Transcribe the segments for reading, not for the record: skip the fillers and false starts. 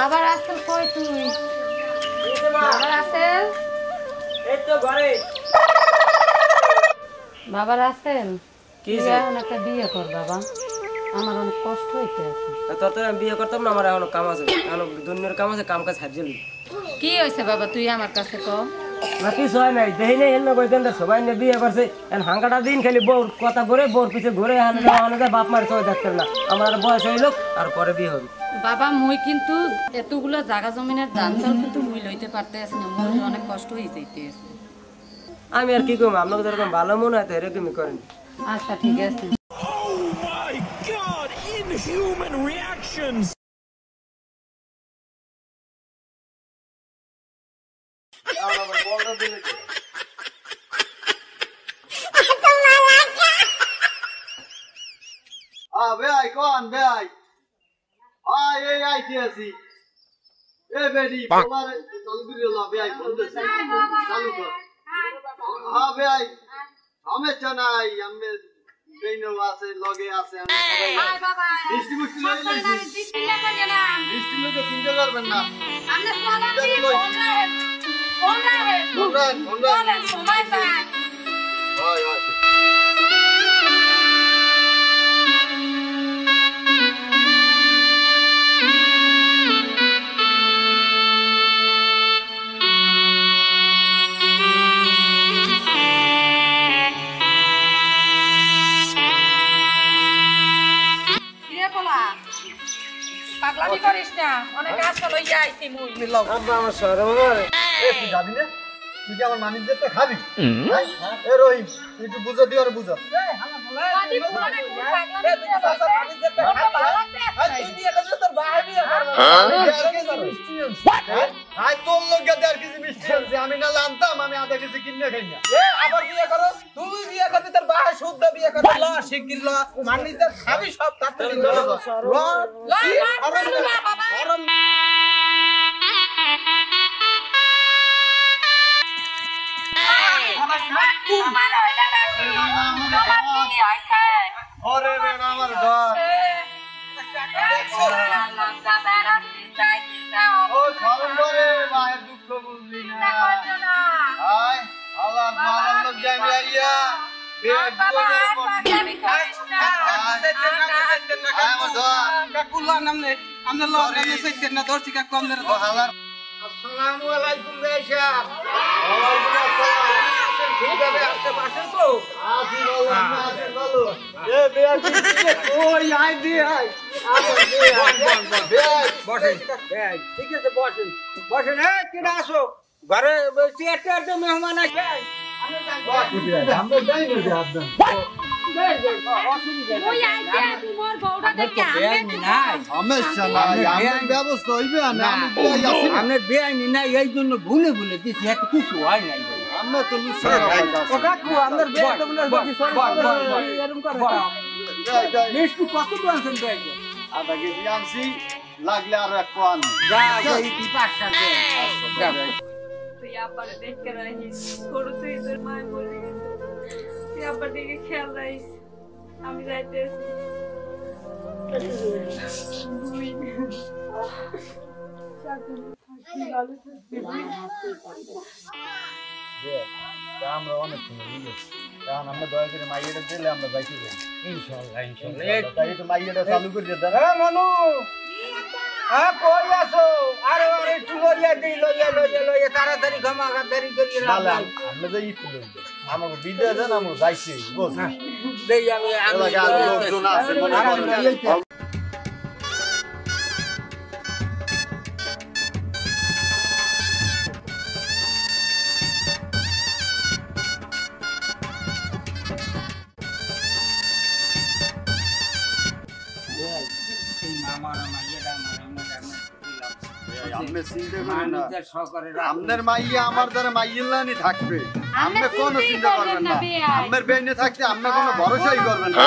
বাবা রাসেল কই তুই? বাবা রাসেল এই তো ঘরে। বাবা রাসেল কি তুই এখন একটা বিয়ে কর বাবা, আমার অনেক কষ্ট হইতে আছে। তোর তো আমি বিয়ে করতাম না, আমার এখন কাম আছে, এখন দুনিয়ার কাম আছে, কাম কাজ হারিয়ে কি হয়েছে বাবা তুই আমার কাছে ক? না কিছু হয় নাই, দেখি নাই হেন কইতেন সবাই নিয়ে বিয়ে করছে, এখন হাঙ্গাটা দিন খালি বউর কথা ঘুরে বউর পিছে ঘুরে বাপ মার সবাই দেখতেন না, আমার বয়স হইল আর পরে বিয়ে হবে। বাবা মুই কিন্তু এতগুলো জায়গা জমিনের দান চাল কিন্তু মুই লইতে পারতে আছি না, মোর অনেক কষ্ট হয়ে যাইতে আছে। আমি আর কি করবো, আপনাকে যেরকম ভালো মনে হয় তো এরকমই করেন। আচ্ছা ঠিক আছে। Oh my god, inhuman reactions! বেআই কোন বেআই এই আইতে আছি এ বেডি তোমার চালু করে লা বেআই বলতেছি চালু কর। বেআই সমস্যা নাই, আমি বেইনো আছে লগে আছে, আমি সবাই বাবা বৃষ্টি বৃষ্টি লইলে বৃষ্টি লাগে না, বৃষ্টি লইলে চিন্তা করবেন না, আমরা সালাম দিয়ে ফোন সময় পাই। হয় হয় পাগলামি করিস না, অনেক আশা লইয়া আইছি মুই। আব্বা আমার শহরে বাবা তুই যাবি না, তুই কি আমার মানিক যেতে খাবি? এ রহিম তুই একটু বুঝো দিও আর বুঝো আমি না জানতাম, আমি আধা কেজি কিনে খাই না। আবার বিয়ে করো, তুই বিয়ে করবি তোর বাবা শুদ্ধ বিয়ে করবি, ল শিগগির ল মানি তোর খাবি সব তাতে আমার ঘর দুঃখ বুঝলি না, আল্লাহ লোক জানিয়া আসসালামু আলাইকুম ভাই সাহেব। ঠিকভাবে আসতে পারছেন তো? আসি বলো আসি বলো। এ বেয়া ওই আই দি আই বসেন ঠিক আছে বসেন বসেন। কেডা আসো ঘরে চেয়ার তো মেহমান আছে, আমরা যাই না যে আপনার ব্যবস্থা হইবে না, আপনার বেআইনি না এই জন্য ভুলে ভুলে দিচ্ছি, এত কিছু হয় নাই। আমরা তো মিষ্টি কত আনছেন ব্যাগে? আধা কেজি আনছি, লাগলে আরো এক পান। তুই আব্বার দেখে রাখিস, ছোট তুই তোর মায় মরে গেছে, তুই আব্বার দিকে খেয়াল রাখিস, আমি যাইতে আমরা অনেক সময় বুঝেছি, কারণ আমরা দয়া করে মাইয়াটা দিলে আমরা যাইতে পারি। ইনশাআল্লাহ ইনশাআল্লাহ তাই একটু মাইয়াটা চালু করে দিয়ে দেন। মনু কই আছো? আরে আরে একটু লইয়া দিই, লইয়া তাড়াতাড়ি ঘামাঘা দেরি করি আমরা যাই একটু আমাকে বিদায় দেন, আমরা যাইছি বুঝ দেই আমি লোকজন আছে মনে করেন। আপনার মাইয়া আমার দ্বারা মাইয়ানি থাকবে, আপনি কোনো চিন্তা করবেন না। আপনার বেইনে থাকতে আপনি কোনো ভরসাই করবেন না,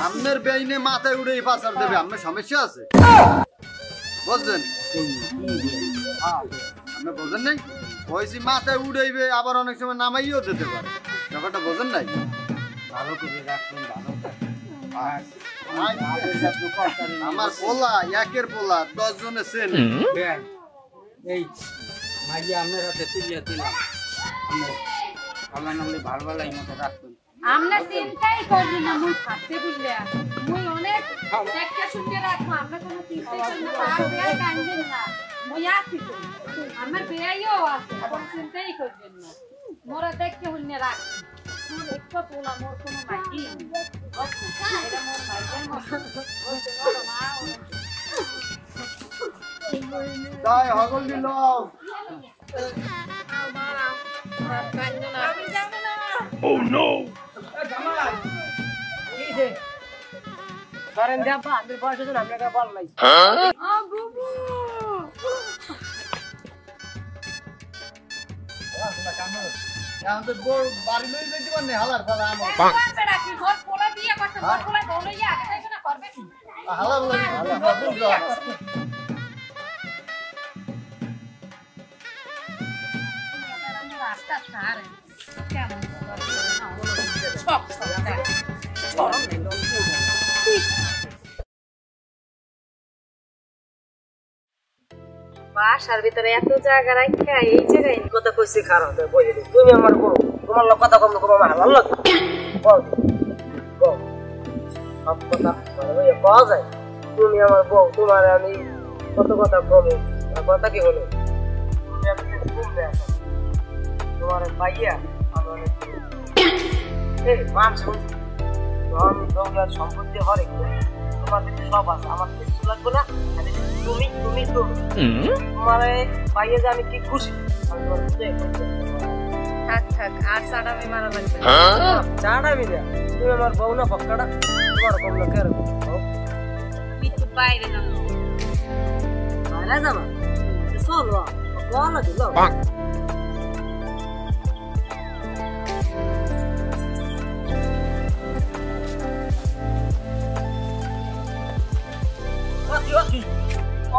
আপনার বেইনে মাথায় উড়ে পাচার দেবে, আপনার সমস্যা আছে বুঝছেন? আপনি বোঝেন নাই? কইছি মাথায় উড়াইবে, আবার অনেক সময় নামাইও দিতে পারে, ব্যাপারটা বোঝেন নাই? ভালো করে রাখবেন, ভালো থাকবেন। আমার পোলা একের পোলা 10 জনের সেন এই মাইয়া আমার হাতে তুলিয়া দিলাম আল্লাহ নামে ভালো ভালো এই মতো রাখবেন আমরা চিন্তাই করবি না মুই থাকতে বুঝলে মুই অনেক একটা শুনতে রাখবো আমরা কোনো চিন্তাই করি না আর বেয়াই কান্দিন না মুই আছি তো আমার বেয়াইও আছে কোনো চিন্তাই করবেন না মোরা দেখতে হইনে রাখ মোর একটু পোলা মোর কোনো মাইকি এটা মোর মাইকের মতো মা তাই হগল দিল আমি যাবো না Oh no! করেন দেয়া আমাদের বয়স হচ্ছে আপনাকে বল নাই বুবু এখন তো বড় বাড়ি লই যাইতে পারনে হালার ফালা আমার বেটা কি ঘর পোলা দিয়ে করতে ঘর পোলা বলইয়া আগে যাইবে না করবে কি হালা বলে রাস্তা ছাড়ে কেমন সব বাসার ভিতরে এত জায়গা রাখা এই জায়গায় কথা কইছি খারাপ বলে দিই তুমি আমার বউ তোমার লোক কথা কম কম আমার ভালো লাগে বল বল সব কথা ভালো পাওয়া যায় তুমি আমার বউ তোমার আমি কত কথা কমে কথা কি হলো তুমি আমি ঘুমবে আসো তোমার ভাইয়া আমার এই মান শুন আমি দৌলার সম্পত্তি হরে তোমাদের সব আছে আমার কিছু লাগবে না তুমি তুমি তুমি তোমার ভাইয়া যে আমি কি খুশি আমি তোমার বুঝাই থাক থাক আর সাড়ামি মারা লাগবে চাড়া মিলে তুমি আমার বউ না পক্কাটা তোমার কম না কেন একটু বাইরে যাবো বাইরে যাবা চলো বল দিল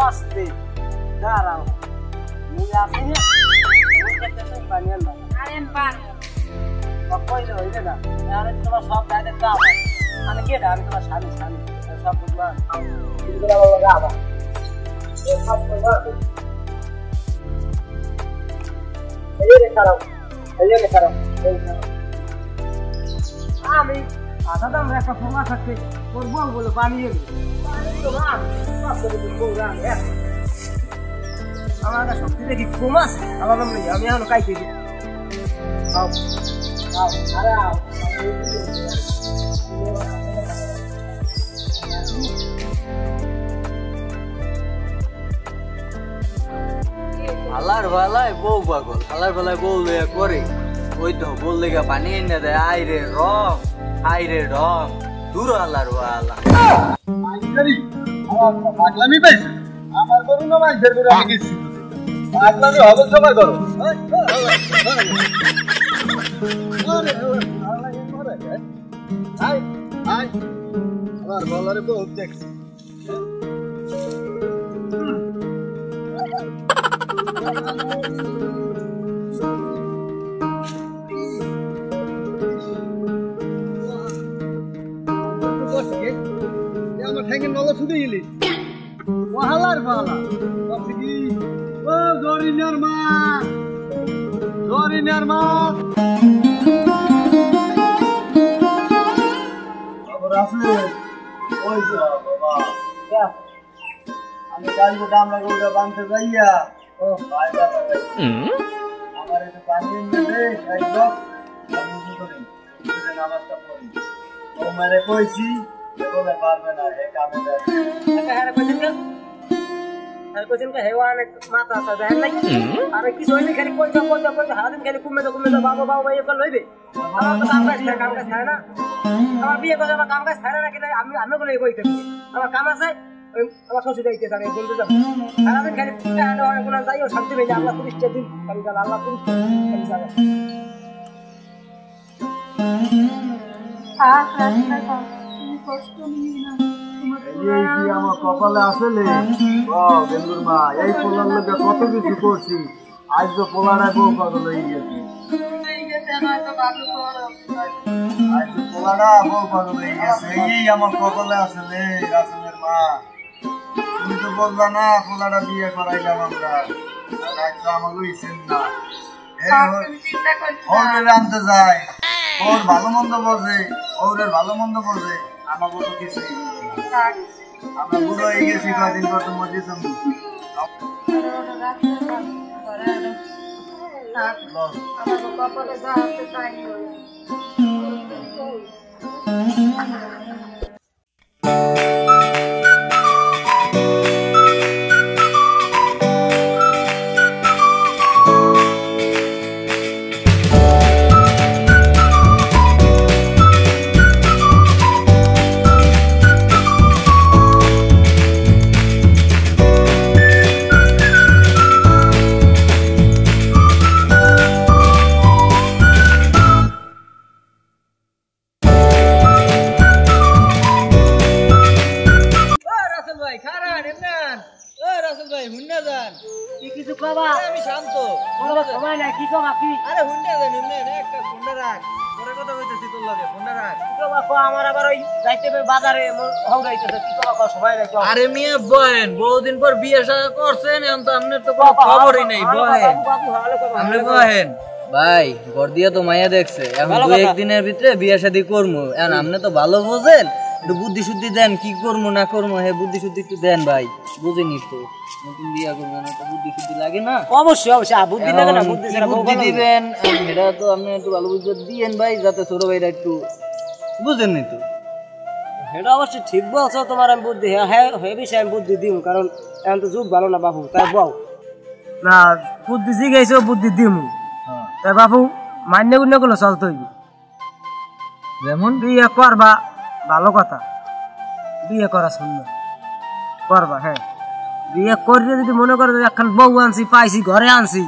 Osti, darau. Muyasinya, kita tuh banyak lah. আরেন পারো Apa itu ini dah? Yang itu cuma shop dah ada kau. Anak kita ada cuma sami, shop cuma. Ini kita bawa apa? Shop cuma. Ayo sekarang. Ami, ada dah mereka semua sakit. Korban boleh panik. আমার সত্যি দেখি কম আছে আমার আমি এখন কাই খেয়ে হালার বেলায় বউ পাগল হালার বেলায় বউ লইয়া করে ওই তো বল লেগা পানি এনে দেয় আইরে রং আইরে রং দূর হালার বেলা পাগলামি পাইছে আমার গরু না মাইসের গরু আমি গেছি পাগলামি হবে সবাই করো আমার বলারে বহুত দেখছি আমার ঠ্যাঙ্গে নলা ছুটে গেলি ওহালার পালা বলছি কি ও জরিনার মা খবর আছে ওই তো বাবা আমি কালকে ডামরা গরুটা বাঁধতে যাইয়া ও ভাই বাবা আমার একটু পানি এনে দে এই লোক আমি উঠে করি নামাজটা পড়ি ও মেরে কইছি বলে পারবে না হে কামে যায় হেওয়ান মাথা আছে দেখেন নাই আর কিছু হইলে খালি কই যাও হারাদিন খালি কুমে দাও বাবা ভাই এবার লইবে আমার তো কাম কাজ ছাড়ে না আমার বিয়ে করে আমার কাম কাজ ছাড়ে না কিন্তু আমি বলে কইতে আমার কাম আছে আমার শ্বশুর যাইতে জানে বলতে যাবো সারাদিন খালি পুজো আলো অনেক যাইও শান্তি পেয়ে আল্লাহ 30টা দিন খালি যাবে আল্লাহ 30 খালি যাবে কষ্ট নিয়ে না এই কি আমার কপালে আসলে ও বেন্দুর মা এই পোলার লোকে কত কিছু করছি আজ তো পোলাটা বউ পাগল হয়ে গেছে হয়ে গেছে নয়তো বাবু আজ পোলাটা বউ পাগল হয়ে গেছে এই আমার কপালে আছে রে রাসেলের মা তুমি তো বললা না পোলাটা বিয়ে করাইলাম আমরা আর আজ তো আমাকে ইচ্ছেন না তুমি চিন্তা করছো না। ওরে আনতে যায় ওর ভালো মন্দ বোঝে ওরের ভালো মন্দ বোঝে আমাকে তো কিছুই বোঝে না। থাক। আমরা বুড়ো হয়ে গেছি কয়দিন পর তো মরে যাবো থাক। আমার কপালে যা আছে তাই হলো। রাসেল ভাই খারান এমনান রাসেল ভাই হুন্না যান কি কিছু কবা আমি শান্ত বলবা সময় নাই কি কবা কি আরে হুন্না যান এমনান একটা ফোনটা রাখ পরে কথা কইতেছি তোর লগে ফোনটা রাখ কি কবা কো আমার আবার ওই যাইতে হবে বাজারে হউরাইতেছে কি কবা কো সময় নাই কও আরে মিয়া বহেন বহুদিন পর বিয়ে শাদী করছেন এখন তো আপনার তো কোনো খবরই নাই বহেন বাবু ভালো কবা আপনি বহেন ভাই গর্দিয়া তো মাইয়া দেখছে এখন ভালো দু কথা। একদিনের ভিতরে বিয়ে শাদী করবো এখন আপনি তো ভালো বোঝেন একটু বুদ্ধি শুদ্ধি দেন কি করবো না করবো হে বুদ্ধি শুদ্ধি একটু দেন ভাই বুঝেনি তো নতুন বিয়ে করবো না তো বুদ্ধি শুদ্ধি লাগে না অবশ্যই অবশ্যই বুদ্ধি লাগে না বুদ্ধি ছাড়া বউ বুদ্ধি ভালো দিবেন এটা তো আপনি একটু ভালো বুদ্ধি দিয়েন ভাই যাতে ছোট ভাইরা একটু বুঝেননি তো এটা অবশ্যই ঠিক বলছো তোমার আমি বুদ্ধি হ্যাঁ হ্যাঁ বিষয় আমি বুদ্ধি দিই কারণ এখন তো যুগ ভালো না বাবু তাই বউ না বুদ্ধি জিগাইছো বুদ্ধি দিমু তাই বাবু মান্য গুণ্য গুলো চলতে হইবে যেমন বিয়ে করবা ভালো কথা বিয়ে করা সুন্দর করবা হ্যাঁ বিয়ে করলে যদি মনে করো যে এখন বউ আনছি পাইছি ঘরে আনছি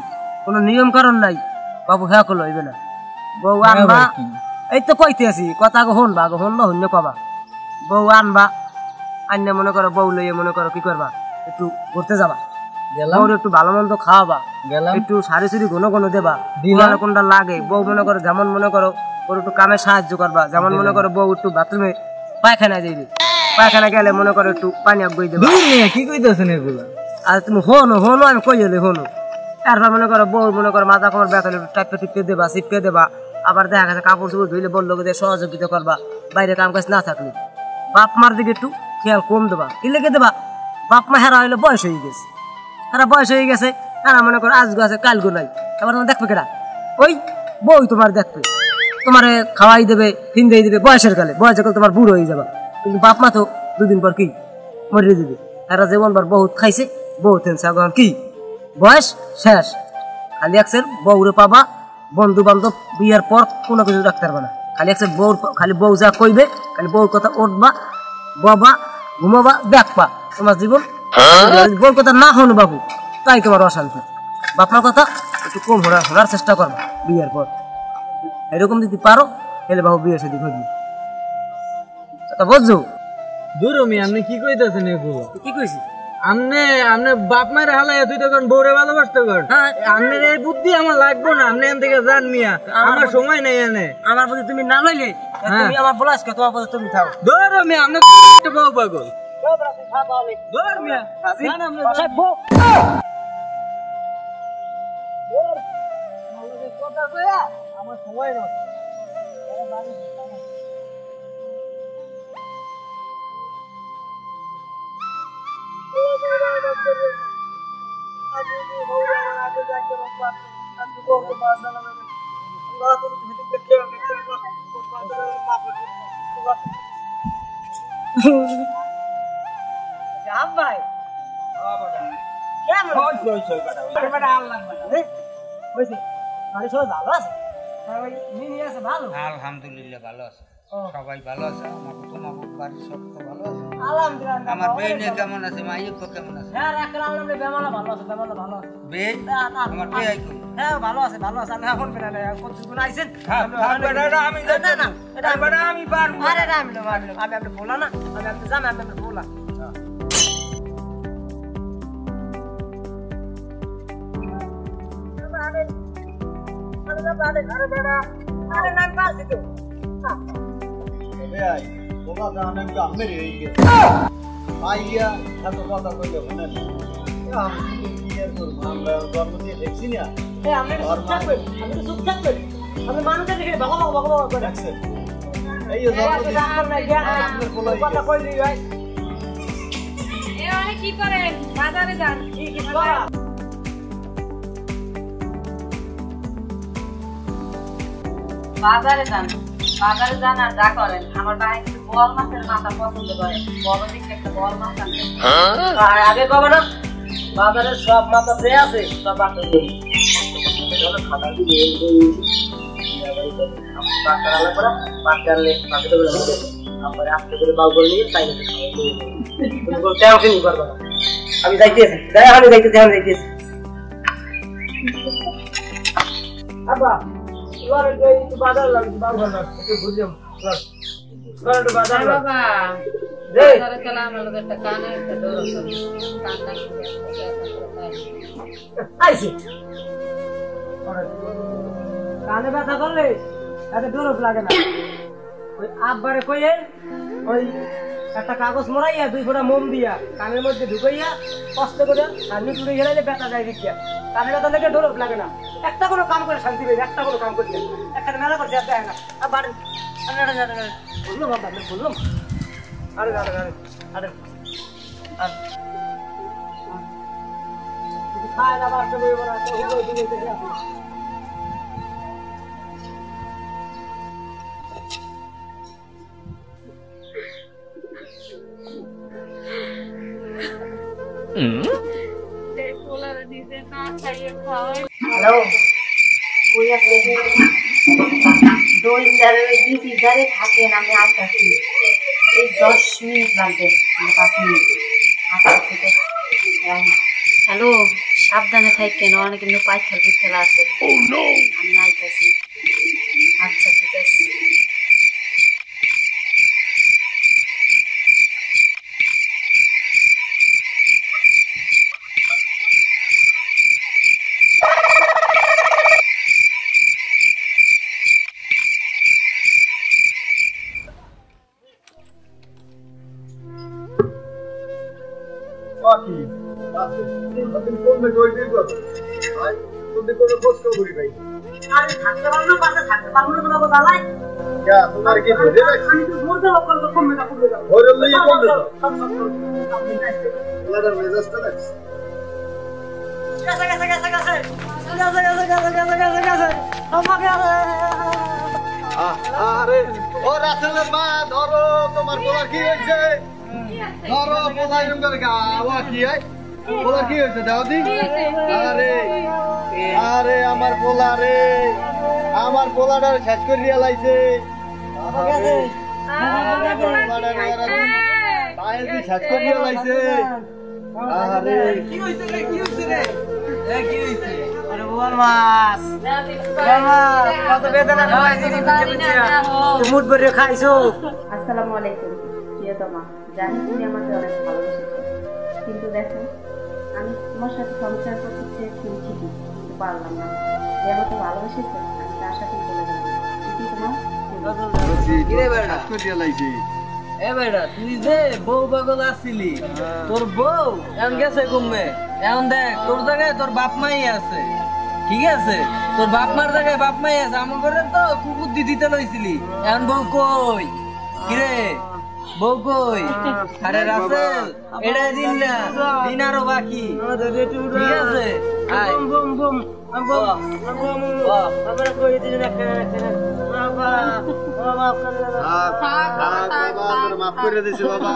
কোনো নিয়ম কারণ নাই বাবু হ্যাঁ করলে হইবে না বউ আনবা এই তো কইতে আছি কথা গো হনবা হন্য কবা বউ আনবা আন্না মনে করো বউ লইয়ে মনে করো কি করবা একটু ঘুরতে যাবা গেলাম বউর একটু ভালো মন্দ খাওয়াবা গেলাম একটু সারি সুরি ঘন ঘন দেবা দিলাম। কোনটা কোনটা লাগে বউ মনে করো যেমন মনে করো ওর একটু কামে সাহায্য করবা যেমন মনে করো বউ একটু বাথরুমে পায়খানা যাইবে পায়খানা গেলে মনে করো একটু পানি আগুই দেবা দূর নিয়ে কি কইতেছেন এগুলা আর তুমি হনো আমি কই হলে হনো তারপর মনে করো বউ মনে করো মাথা কোমর ব্যথা হলে টাইপে টিপে দেবা চিপকে দেবা আবার দেখা গেছে কাপড় চোপড় ধুইলে বললো যে সহযোগিতা করবা বাইরে কাম কাজ না থাকলে বাপ মার দিকে একটু খেয়াল কম দেবা কি লেগে দেবা বাপ মা হেরা হইলে বয়স হয়ে গেছে হেরা বয়স হয়ে গেছে হেরা মনে করো আজগো আছে কালগো নাই এবার তোমার দেখবে কেটা ওই বউ তোমার দেখবে তোমারে খাওয়াই দেবে ফিন্দেই দেবে বয়সের কালে বয়সের কালে তোমার বুড়ো হয়ে যাবা কিন্তু বাপ মা তো দুদিন পর কি মরিয়ে দিবে এরা জীবনবার বহুত খাইছে বহুত হেনছে এখন কি বয়স শেষ খালি একসের বউরে পাবা বন্ধু বান্ধব বিয়ের পর কোনো কিছু রাখতে পারবে না খালি একসের বউ খালি বউ যা কইবে খালি বউর কথা উঠবা বাবা ঘুমাবা দেখবা তোমার জীবন বউর কথা না হনো বাবু তাই তোমার অশান্তি বাপমার কথা একটু কম শোনার চেষ্টা করবা বিয়ের পর এরকম যদি পারো তাহলে বাবু বিয়ে সাথে ঘটবে বুঝছো দূর মি আপনি কি কইতেছেন এগুলা কি কইছি আমনে বাপ মায়ের হালাই তুই তখন বউরে ভালোবাসতে কর হ্যাঁ। আপনার এই বুদ্ধি আমার লাগবো না আপনি এখান থেকে যান মিয়া আমার সময় নেই এনে আমার প্রতি তুমি না লইলে তুমি আমার বলাস কে তোমার প্রতি তুমি থাকো ধরো মিয়া আপনি একটা বউ পাগল ধর মিয়া যান আপনি আমার সময় নয় ভাই কেমন হয়েছে বাড়ি সবাই ভালো আছে ভালো আলহামদুলিল্লাহ ভালো আছে সবাই ভালো আছে আমার তোমার বাড়ির সব তো ভালো আছে আলহামদুলিল্লাহ আমার বেইনে কেমন আছে মাইক কেমন আছে হ্যাঁ রাখলাম আমরা বেমালা ভালো আছে বেমালা ভালো আছে বে আমার বে আই কই হ্যাঁ ভালো আছে আমি এখন বেলা কতজন আইছেন আমি জানি না এটা বড় আমি পারবো আরে না আমি আপনি বলা না আমি আপনি জানেন আপনি বলা আরে না পারছি তো ভাই বাবা জানে আমি আমের হয়ে গেছে আইয়া এত কথা কইলে হবে না আমি কি আর করব আমরা জন্ম দিয়ে দেখছি না আপনি চুপ থাকবেন আপনি চুপ থাকবেন আপনি মানুষের দেখে ভালো করে দেখছেন এই জন্ম দিয়ে আপনার বলাই কথা কই দিই ভাই এ অনেক কি করেন বাজারে যান কি করা বাজারে যান আর যা করেন আমার ভাই কিন্তু বল মাছের মাথা পছন্দ করে বড় দিকে একটা বল মাছ আনতে আর আগে কবে না বাজারের সব মাথা যে আছে সব বাদ দিয়ে খাতা দিয়ে আমি যাইতেছি যাইতেছি আব্বা বাজার লাগবে বাজার বাবা বাজারে চলে আমার লোক একটা কানে একটা দৌড় আইছি কানে ব্যথা করলে এত দরদ লাগে না ওই আব্বারে কইয়ে ওই একটা কাগজ মোড়াইয়া 2 ফোঁটা মোম দিয়া কানের মধ্যে ঢুকাইয়া কষ্ট করে কানে টুড়ে গেলে ব্যথা যায় দেখিয়া কানে ব্যথা লেগে দরদ লাগে না একটা কোনো কাম করে শান্তি পাই একটা কোনো কাম করতে একটা মেলা করতে আর দেয় না আবার বললো বাবা আমি বললাম আরে খায় না বাচ্চা বই বলা তো হলো দিনে থেকে আসি হ্যালো কই আছে দই যারে দিদি যারে থাকেন আমি আসছি এই 10 মিনিট লাগবে 5 মিনিট হ্যালো সাবধানে থাকেন অনেক কিন্তু পাইখাল বিকেল আছে আমি আইতাছি আচ্ছা ঠিক আছে বাকি আছে আপনি কোন মে কই দিই কত আই তুমি কোন খোঁজ খবর ভাই আরে থাকতে পারলো পাশে থাকতে পারলো না বাবা জ্বালাই क्या तुम्हारे की धोरे रख আমি তো মরতে লোকাল তো কম মেটা করবে যাও और ले कौन दे আপনি যাইতে लड़ा मेजस्ता रख আমাকে আরে ও রাসেলের মা ধরো তোমার পোলার কি হইছে ধরো পোলাই রঙের গাওয়া কি হয় পোলার কি হইছে দাও দি আরে আরে আমার পোলা রে আমার পোলাটা শেষ করে দিয়া লাইছে পায়েল দি শেষ করে দিয়া লাইছে আরে কি হইছে রে কি হইছে রে কি হইছে আরে বোয়াল মাছ মামা কত বেদনা খাইছি তুমি মুট ভরে খাইছো আসসালামু আলাইকুম প্রিয়তমা জানি তুমি আমাকে অনেক ভালোবাসো কিন্তু দেখো আমি তোমার সাথে সংসার করতে চেয়েছি ঠিকই কিন্তু পারলাম না যে আমাকে ভালোবেসেছে আমি তার সাথে চলে গেলাম কিন্তু তোমার কিরে বেড়া শেষ করে দিয়া লাইছে এ বেটা তুই যে বউ পাগল আসছিলি তোর বউ এখন গেছে ঘুমে এখন দেখ তোর জায়গায় তোর বাপ মাই আছে ঠিক আছে তোর বাপ মার জায়গায় বাপ মাই আছে আমার করে তো কুকুর দিতে লইছিলি এখন বউ কই কিরে বউ কই আরে রাসেল এটাই দিন না দিন আরো বাকি ঠিক আছে আয় বুম বুম বাবা কই দিন রাখে বাবা বাবা মাফ করে দিছে বাবা